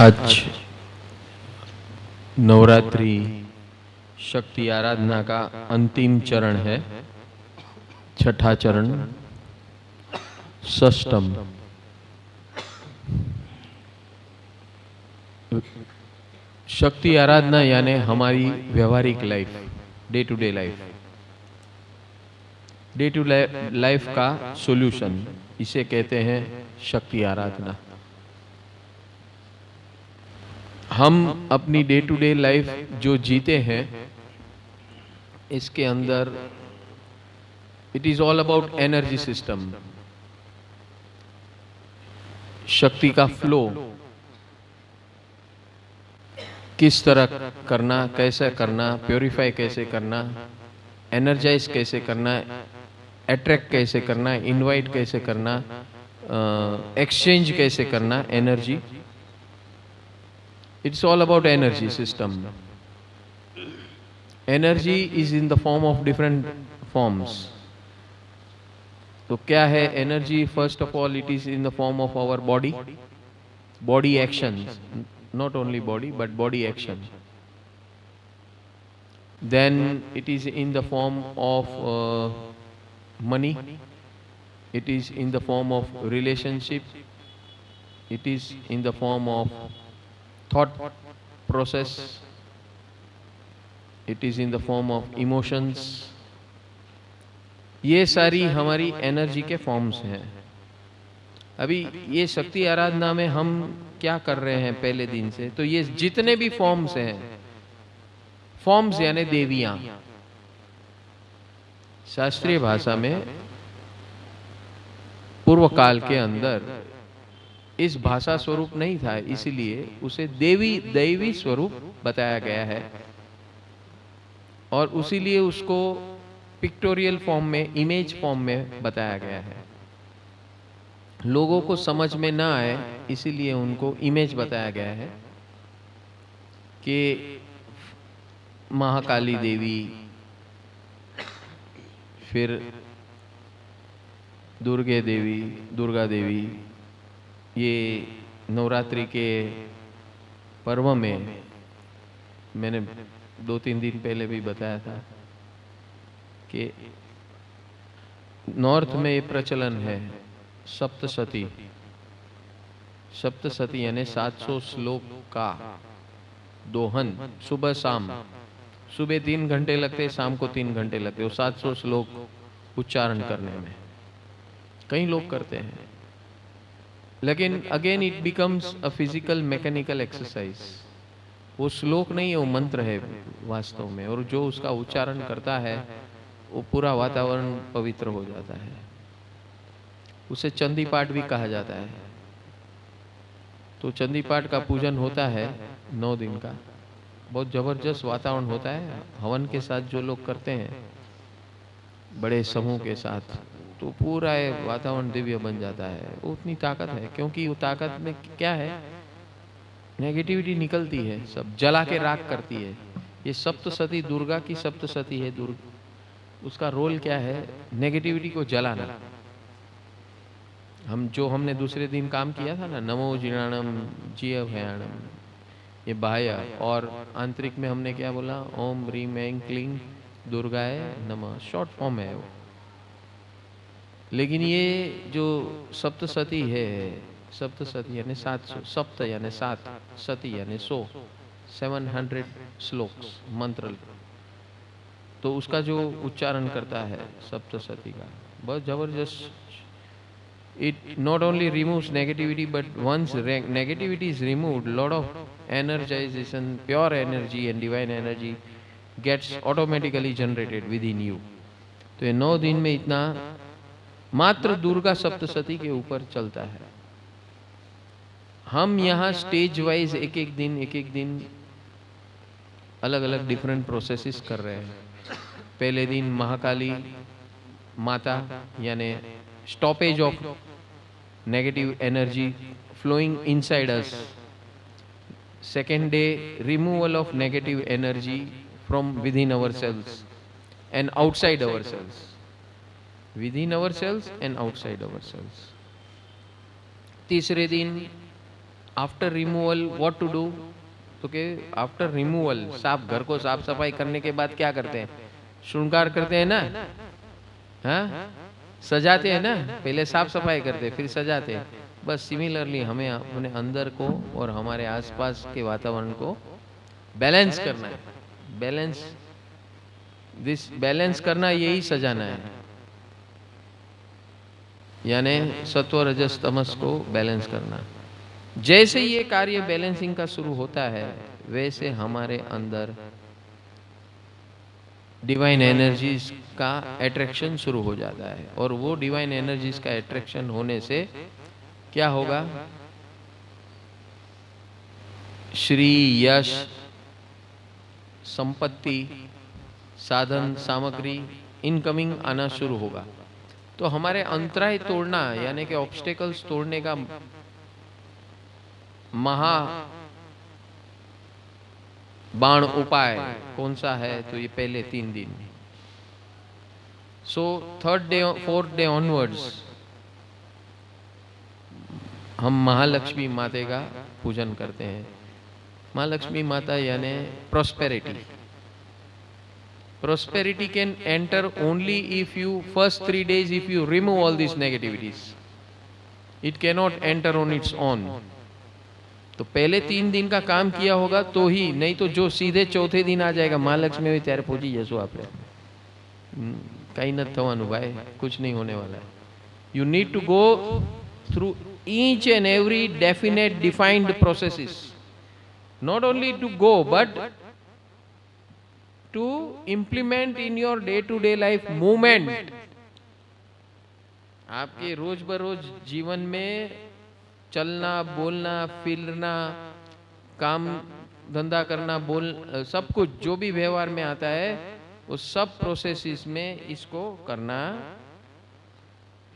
आज नवरात्रि शक्ति आराधना का अंतिम चरण है, छठा चरण, षष्टम। शक्ति आराधना यानी हमारी व्यवहारिक life, day to day life, day to life का सॉल्यूशन, इसे कहते हैं शक्ति आराधना। हम अपनी डे टू डे लाइफ जो जीते हैं, इसके अंदर it is all about energy system, शक्ति का फ्लो किस तरह करना, कैसे करना, प्योरीफाई कैसे करना, एनर्जाइज कैसे करना, अट्रैक्ट कैसे करना, इनवाइट कैसे करना, एक्सचेंज कैसे करना energy. It's all about energy system. Energy is in the form of different forms. तो क्या है energy? First of all it is in the form of our body, body actions, not only body but body action. Then it is in the form of money, it is in the form of relationship, it is in the form of thought process, it is in the form of emotions. ये सारी हमारी energy के forms हैं। अभी ये शक्ति आराधना में हम क्या कर रहे हैं पहले दिन से, तो ये जितने भी फॉर्म्स हैं, फॉर्म्स यानी देवियां, शास्त्रीय भाषा में पूर्व काल के अंदर इस भाषा स्वरूप नहीं था, इसलिए उसे दैवी स्वरूप बताया गया है और उसीलिए उसको पिक्टोरियल फॉर्म में, इमेज फॉर्म में बताया गया है। लोगों को समझ में ना आए इसीलिए उनको इमेज बताया गया है कि महाकाली देवी, फिर दुर्गा देवी, ये नवरात्रि के पर्व में मैंने 2-3 दिन पहले भी बताया था कि नॉर्थ में ये प्रचलन है सप्तशती। सप्तशती यानी 700 श्लोक का दोहन, सुबह शाम। सुबह 3 घंटे लगते, शाम को 3 घंटे लगते, वो 700 श्लोक उच्चारण करने में। कई लोग करते हैं, लेकिन again it becomes a physical mechanical exercise. वो श्लोक नहीं है, वो मंत्र है वास्तव में, और जो उसका उच्चारण करता है वो पूरा वातावरण पवित्र हो जाता है। उसे चंडी पाठ भी कहा जाता है। तो चंडी पाठ का पूजन होता है 9 दिन का, बहुत जबरदस्त वातावरण होता है। हवन के साथ जो लोग करते हैं बड़े समूह के साथ, तो पूरा वातावरण दिव्य बन जाता है। वो उतनी ताकत है, क्योंकि वो ताकत में क्या है, नेगेटिविटी निकलती है, सब जला के राख करती है। ये सप्तशती दुर्गा की सप्तशती है। उसका रोल क्या है? नेगेटिविटी को जलाना। हमने दूसरे दिन काम किया था ना, नमो जिनाणम जिय भयाणम, ये बाह्य, और आंतरिक में हमने क्या बोला? ओम ह्रीम ऐं क्लीं दुर्गाय नमः, शॉर्ट फॉर्म है वो। लेकिन ये जो सप्तशती है, सप्तशती यानी 700, सप्त यानी 7, सती यानी 100, 700 श्लोक्स मंत्र, तो उसका जो उच्चारण करता है सप्तशती का, बहुत जबरदस्त। It not only removes negativity, but once negativity is removed, lot of energization, pure energy and divine energy gets automatically generated within you. तो ये 9 दिन में इतना मात्र दुर्गा सप्तशती के ऊपर चलता है। हम यहाँ स्टेज वाइज एक एक दिन अलग अलग डिफरेंट प्रोसेसेस कर रहे हैं। पहले दिन महाकाली माता यानी stoppage of negative energy flowing inside us. Second day, removal of negative energy from within ourselves and outside ourselves. Within ourselves and outside ourselves. तीसरे दिन after removal what to do, तो के आफ्टर रिमूवल, साफ घर को साफ सफाई करने के बाद क्या करते हैं? श्रृंगार करते हैं ना, हाँ, सजाते हैं ना, पहले साफ सफाई करते हैं फिर सजाते हैं। बस सिमिलरली हमें अपने अंदर को और हमारे आसपास के वातावरण को बैलेंस करना है। बैलेंस करना, यही सजाना है, यानी सत्व रजस तमस को बैलेंस करना। जैसे ये कार्य बैलेंसिंग का शुरू होता है, वैसे हमारे अंदर डिवाइन एनर्जीज का अट्रैक्शन शुरू हो जाता है। और वो डिवाइन एनर्जीज का अट्रैक्शन होने से क्या होगा? श्री, यश, संपत्ति, साधन सामग्री इनकमिंग आना शुरू होगा। तो हमारे अंतराय तोड़ना, यानी कि ऑब्स्टेकल्स तोड़ने का महा बाण उपाय कौन सा है? तो ये पहले 3 दिन। सो 3rd day 4th day onwards हम महालक्ष्मी माता का पूजन करते हैं। महालक्ष्मी माता यानी prosperity. Prosperity can enter only if you first 3 days if you remove all these negativities. It cannot enter on its own. तो पहले 3 दिन का काम किया होगा तो ही, नहीं तो जो सीधे चौथे दिन आ जाएगा महालक्ष्मी में त्यारे पहुंची जैसो आपने कहीं न थवानु भाई, कुछ नहीं होने वाला है। You need to go through each and every definite defined processes. Not only to go but to implement in your day to day life movement। आपके रोज बरोज जीवन में चलना, बोलना, फिरना, काम धंधा करना, सब कुछ जो भी व्यवहार में आता है, उस सब प्रोसेसेस में इसको करना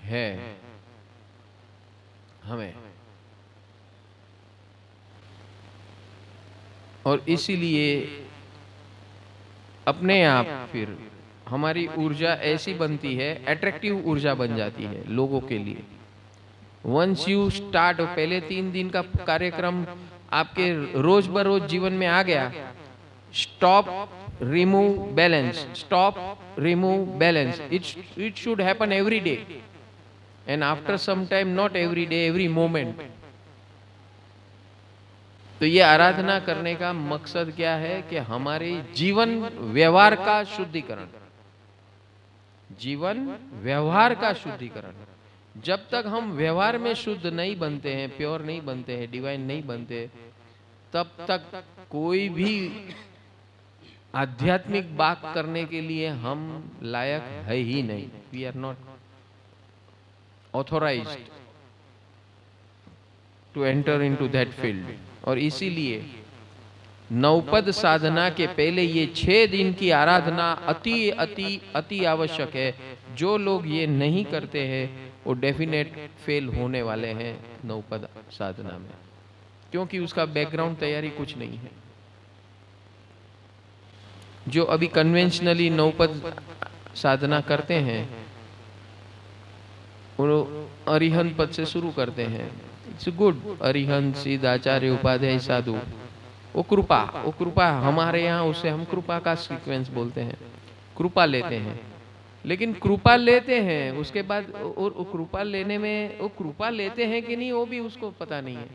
है हमें। और इसीलिए अपने आप फिर हमारी ऊर्जा ऐसी बनती है, अट्रैक्टिव ऊर्जा बन जाती है लोगों के लिए। वंस यू स्टार्ट, पहले 3 दिन का कार्यक्रम आपके रोज बरोज जीवन में आ गया, stop remove balance, stop remove balance, it should happen every day and after some time, not every day, every moment. तो ये आराधना करने का मकसद क्या है? कि हमारे जीवन व्यवहार का शुद्धिकरण, जीवन व्यवहार का शुद्धिकरण। जब तक हम व्यवहार में शुद्ध नहीं बनते हैं, प्योर नहीं बनते हैं, डिवाइन नहीं बनते, तब तक कोई भी आध्यात्मिक बात करने के लिए हम लायक है ही नहीं। We are not authorized to enter into that field. और इसीलिए नवपद साधना के पहले ये 6 दिन की आराधना अति अति अति आवश्यक है। जो लोग ये नहीं करते हैं वो डेफिनेट फेल होने वाले हैं नवपद साधना में, क्योंकि उसका बैकग्राउंड तैयारी कुछ नहीं है। जो अभी कन्वेंशनली नवपद साधना करते हैं वो अरिहंत पद से शुरू करते हैं। इट्स गुड, अरिहंत, सिद्ध, आचार्य, उपाध्याय, साधु, वो कृपा हमारे यहाँ उसे हम कृपा का सीक्वेंस बोलते हैं। कृपा लेते हैं, लेकिन कृपा लेते हैं उसके बाद और कृपा लेने में वो कृपा लेते हैं कि नहीं वो भी उसको पता नहीं है।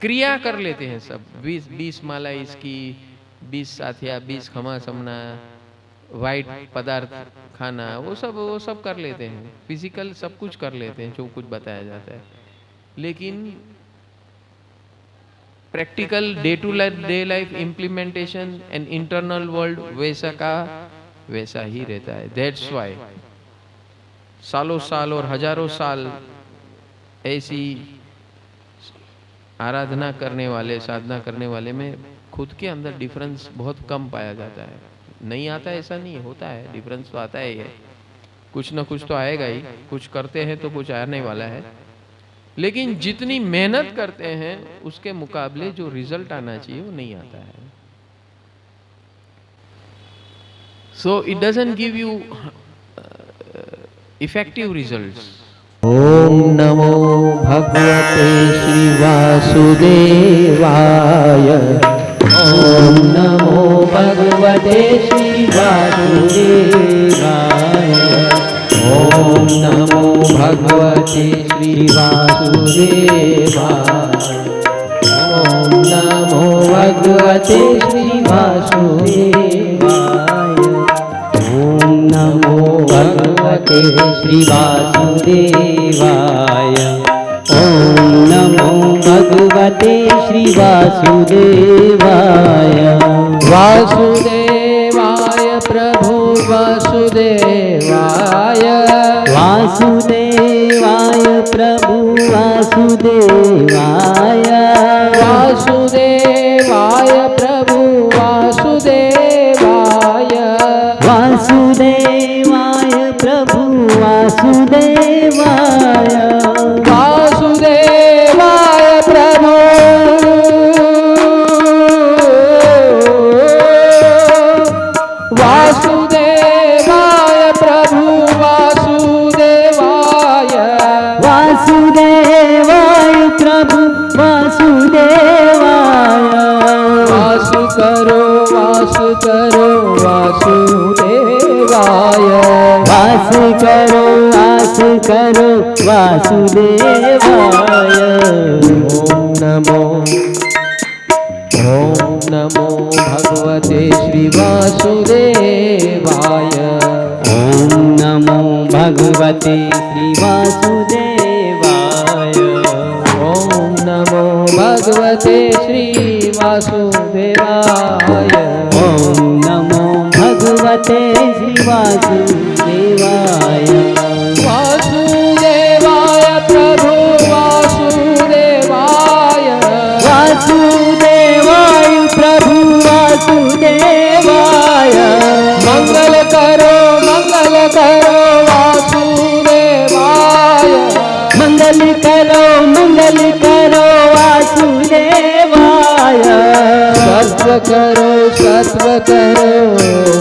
क्रिया कर लेते हैं सब, 20 माला इसकी, 20 साथिया, 20 खमा समना, वाइट पदार्थ खाना, वो सब कर लेते हैं। फिजिकल सब कुछ कर लेते हैं जो कुछ बताया जाता है, लेकिन practical day to day life implementation and internal world वैसा का वैसा ही रहता है। दैट्स व्हाई सालों साल और हजारों साल ऐसी आराधना करने वाले, साधना करने वाले में खुद के अंदर डिफरेंस बहुत कम पाया जाता है। नहीं आता ऐसा नहीं होता है, डिफरेंस तो आता ही है, कुछ ना कुछ तो आएगा ही। कुछ करते हैं तो कुछ आने वाला है, लेकिन जितनी मेहनत करते हैं उसके मुकाबले जो रिजल्ट आना चाहिए वो नहीं आता है। So it doesn't give you effective results. ओम नमो भगवते श्री वासुदेवाय। ओम नमो भगवते श्री वासुदेवाय। ओम नमो भगवते श्री वासुदेवाय। ओम नमो भगवते श्री वासुदेवाय। ओम नमो भगवते श्री वासुदेवाय। ओम नमो भगवते श्री वासुदेवाय। वासुदेवाय प्रभु वासुदेवाय। वासुदेवाय प्रभु वासुदेवाय। वासुदेवाय प्रभु वासुदेवाय। वासुदेवाय प्रभु वासुदेवाय। वासुदेवाय प्रभु वासुदेवाय प्रभु वासुदेवाय। वासुदेवाय प्रभु वासुदेवाय। वास करो वासुदेवाय। वास करो वासुदेवाय। ओम नमो भगवते श्री वासुदेवाय। ओम नमो भगवते श्री वासुदेवाय। ओम नमो भगवते श्री वासुदेवाय। ओम नमो भगवते श्री वासुदेवाय। वासुदेवाय प्रभु वासुदेवाय। वासुदेवाय प्रभु वासुदेवाय। मंगल करो वासुदेवाय। मंगल करो वासुदेवाय। सत्व करो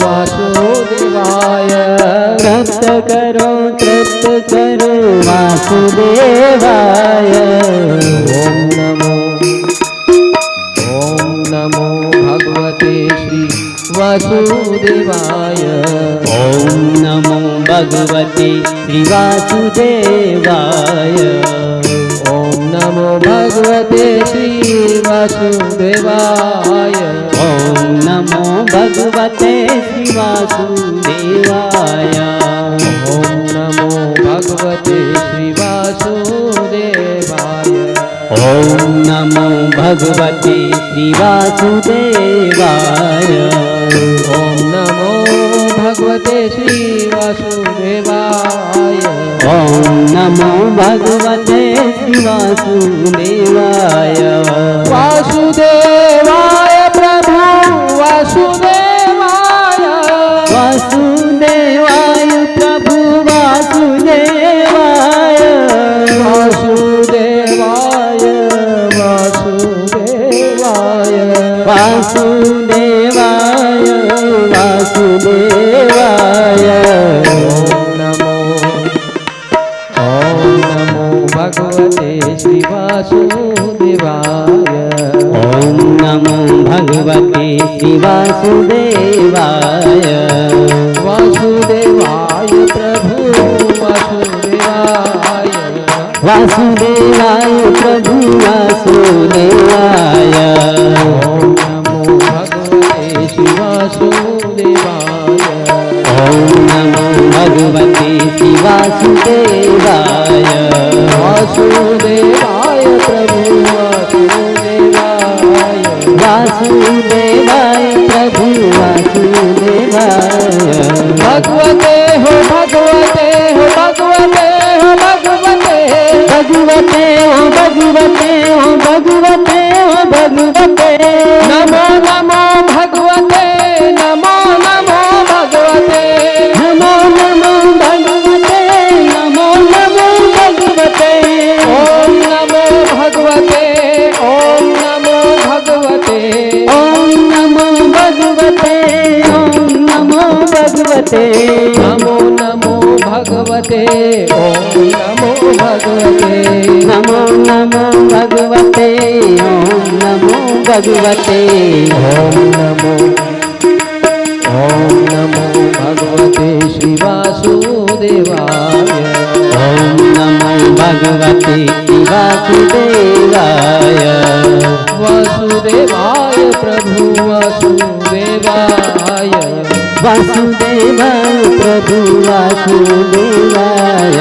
वासुदेवाय। तृप्त करो वासुदेवाय। ओम नमो भगवते श्री वासुदेवाय। ओम नमो भगवते श्री वासुदेवाय। ओम नमो भगवते श्री वासुदेवाय। ओम नमो भगवते श्री वासुदेवाय। ओम नमो भगवते श्री वासुदेवाय। ओम नमो भगवते श्री वासुदेवाय। ओम नमो भगवते श्री वासुदेवाय। ओम नमो भगवते श्री वासुदेवाय। वासुदेवाय प्रभु वासुदेवाय। वासुदेवाय प्रभु वासुदेवाय। वासुदेवाय वासुदेवाय। वासुदेवाय वासुदेवाय। ओम नमो भगवते श्री वासुदेवाय। ओम नमो भगवते श्री वासुदेवाय। वासुदेवाय प्रभु वासुदेवाय। वासुदेवाय प्रभु वासुदेवाय। ओम नमो भगवते श्री वासुदेवाय। ओम नमो भगवते श्री वासुदेवाय। वासुदेवाय प्रभु वासुदेवाय। वासुदेवाय प्रभु वासुदेवाय। भगवते हो भगवते हो भगवते हो भगवते। भगवते हो भगवते हो भगवते हो भगवते। नमो नमो भगवते नमो नमो भगवते। नमो नमो भगवते नमो नमो भगवते। ओम नमो भगवते ओम नमो भगवते। ओम नमो भगवते ओम नमो भगवते। नमो नमो भगवते भगवते ओम नमो भगवते नमो नमो भगवते ओम नमो भगवते ओम नमो भगवते श्री वासुदेवाय ओम नमो भगवते वासुदेवाय वासुदेवाय प्रभु वासुदेवाय वासुदेवाय प्रभु वासुदेवाय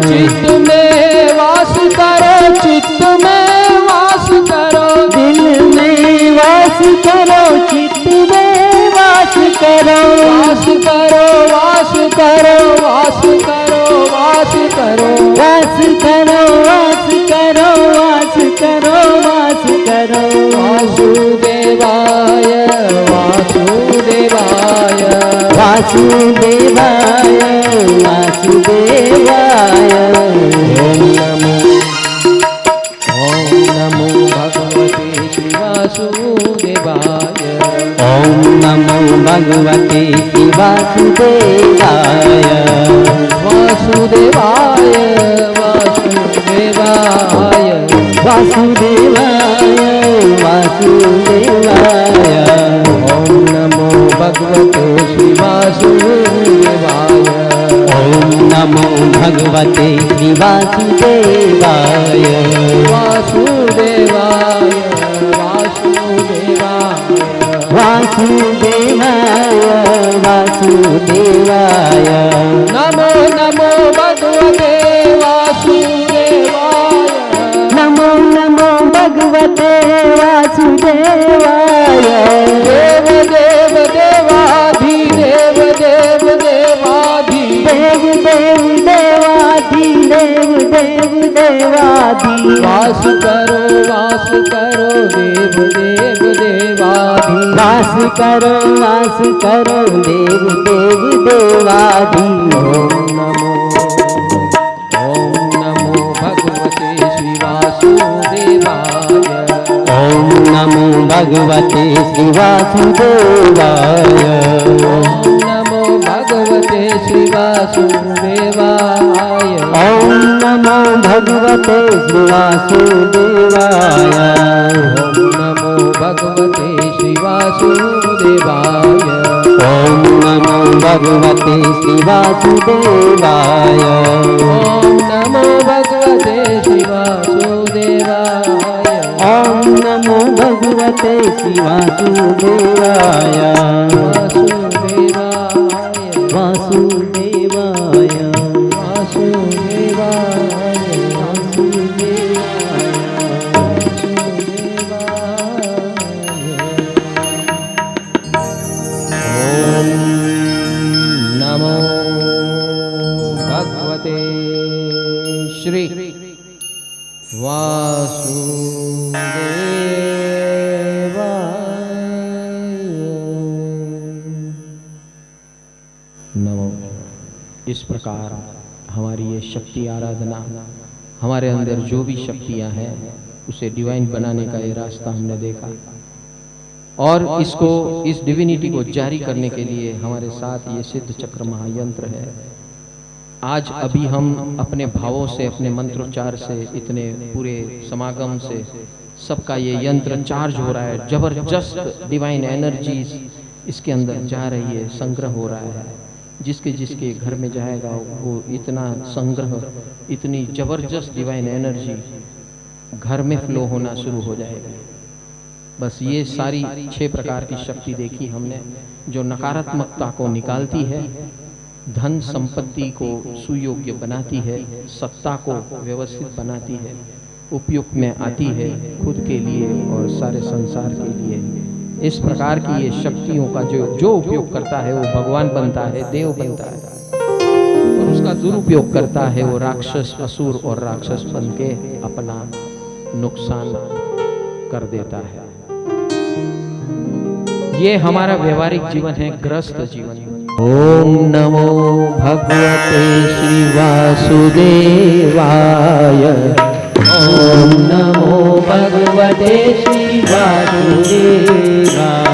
चित्त में वास करो चित्त में वास करो दिल में वास करो चित्त में वास करो वास करो वास करो वास करो वास करो वास करो वास करो वास करो वास करो वासुदेवाय वासुदेवाय वासुदेवाय वासुदेवाय ओम नमो भगवते श्री वासुदेवाय ओम नमो भगवते वासुदेवाय वासुदेवाय वासुदेवाय वासुदेवाय वासुदेवाय ओम नमो भगवते श्री वासुदेवाय ओम नमो भगवते श्री वासुदेवाय वासुदेवाय वासुदेवाय वासुदेवाय वासुदेवाय नमो नमो भगवते वासुदेवाय नमो नमो भगवते वासुदेवाय देव देव देवाधिदेव देव देवाधि देव देव देवाधि देव देव देवाधि वास करो देव देव देवाधि वास करो देव देव देवाधि ओम नमो भगवते श्री वासुदेवाय ओम नमो भगवते श्री वासुदेवाय ओम नमो भगवते श्री वासुदेवाय ओम नमो भगवते श्री वासुदेवाय ओम नमो भगवते श्री वासुदेवाय ओम नमो भगवते श्री वासुदेवाय ओम नमो भगवते श्री वासुदेवाय ओम नमो भगवते श्री वासुदेवाय वासुदेवाय वासुदेवाय वासुदेवाय ओम नमो भगवते श्री नमो। इस प्रकार हमारी ये शक्ति आराधना, हमारे अंदर जो भी शक्तियां हैं उसे डिवाइन बनाने का ये रास्ता हमने देखा, और इसको, इस डिविनिटी को जारी करने के लिए हमारे साथ ये सिद्ध चक्र महायंत्र है। आज अभी हम अपने भावों से, अपने मंत्रोच्चार से, इतने पूरे समागम से सबका ये यंत्र चार्ज हो रहा है, जबरदस्त डिवाइन एनर्जीज इसके अंदर जा रही है, संग्रह हो रहा है। जिसके जिसके घर में जाएगा वो इतना संग्रह, इतनी जबरदस्त डिवाइन एनर्जी घर में फ्लो होना शुरू हो जाएगी। बस ये सारी 6 प्रकार की शक्ति देखी हमने, जो नकारात्मकता को निकालती है, धन संपत्ति को सुयोग्य बनाती है, सत्ता को व्यवस्थित बनाती है, उपयुक्त में आती है खुद के लिए और सारे संसार के लिए। इस प्रकार की ये शक्तियों का जो उपयोग करता है वो भगवान बनता है, देव बनता है, और उसका दुरुपयोग करता है वो राक्षस, असुर और राक्षस बन के अपना नुकसान कर देता है। ये हमारा व्यवहारिक जीवन है, ग्रस्त जीवन। ओम नमो भगवते श्री वासुदेवाय। ओम नमो भगवते श्री वासुदेवाय।